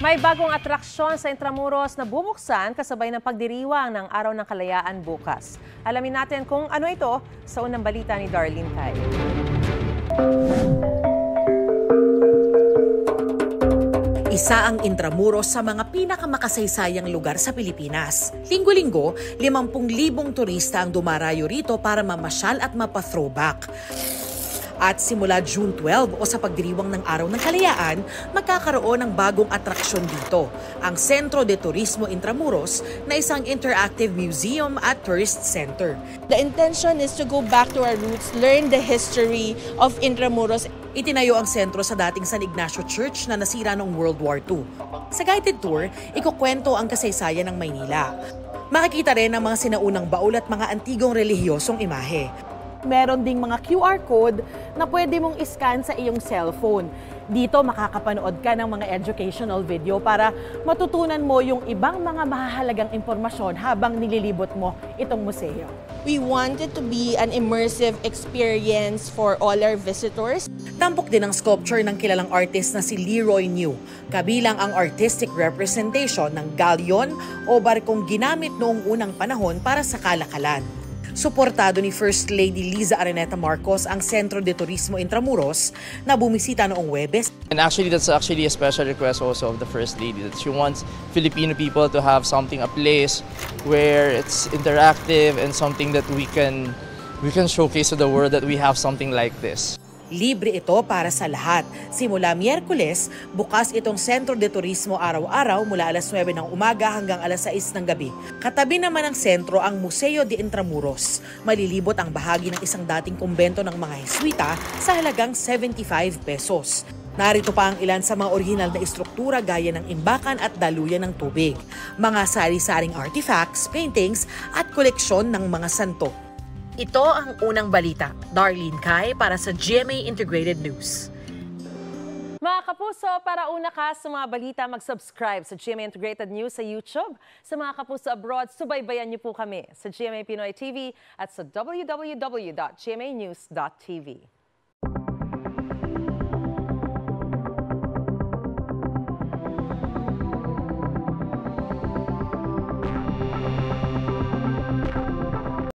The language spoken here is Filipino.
May bagong atraksyon sa Intramuros na bubuksan kasabay ng pagdiriwang ng Araw ng Kalayaan bukas. Alamin natin kung ano ito sa unang balita ni Darlene Tay. Isa ang Intramuros sa mga pinakamakasaysayang lugar sa Pilipinas. Linggo-linggo, 50,000 turista ang dumarayo rito para mamasyal at mapa-throwback. At simula June 12 o sa pagdiriwang ng Araw ng Kalayaan, magkakaroon ng bagong atraksyon dito, ang Centro de Turismo Intramuros na isang interactive museum at tourist center. The intention is to go back to our roots, learn the history of Intramuros. Itinayo ang sentro sa dating San Ignacio Church na nasira noong World War II. Sa guided tour, ikukwento ang kasaysayan ng Maynila. Makikita rin ang mga sinaunang baul at mga antigong relihiyosong imahe. Meron ding mga QR code na pwede mong iscan sa iyong cellphone. Dito makakapanood ka ng mga educational video para matutunan mo yung ibang mga mahahalagang impormasyon habang nililibot mo itong museo. We want it to be an immersive experience for all our visitors. Tampok din ang sculpture ng kilalang artist na si Leroy New, kabilang ang artistic representation ng galyon o barkong ginamit noong unang panahon para sa kalakalan. Suportado ni First Lady Liza Araneta Marcos ang Centro de Turismo Intramuros na bumisita noong Huwebes. And actually, that's actually a special request also of the First Lady, that she wants Filipino people to have something, a place where it's interactive and something that we can showcase to the world that we have something like this. Libre ito para sa lahat. Simula Miyerkules, bukas itong Centro de Turismo araw-araw mula alas 9 ng umaga hanggang alas 6 ng gabi. Katabi naman ng sentro ang Museo de Intramuros. Malilibot ang bahagi ng isang dating kumbento ng mga Heswita sa halagang 75 pesos. Narito pa ang ilan sa mga orihinal na istruktura gaya ng imbakan at daluyan ng tubig, mga sari-saring artifacts, paintings at koleksyon ng mga santo. Ito ang unang balita. Darlene Kai para sa GMA Integrated News. Mga kapuso, para una ka sa mga balita, mag-subscribe sa GMA Integrated News sa YouTube. Sa mga kapuso abroad, subaybayan niyo po kami sa GMA Pinoy TV at sa www.gmanews.tv.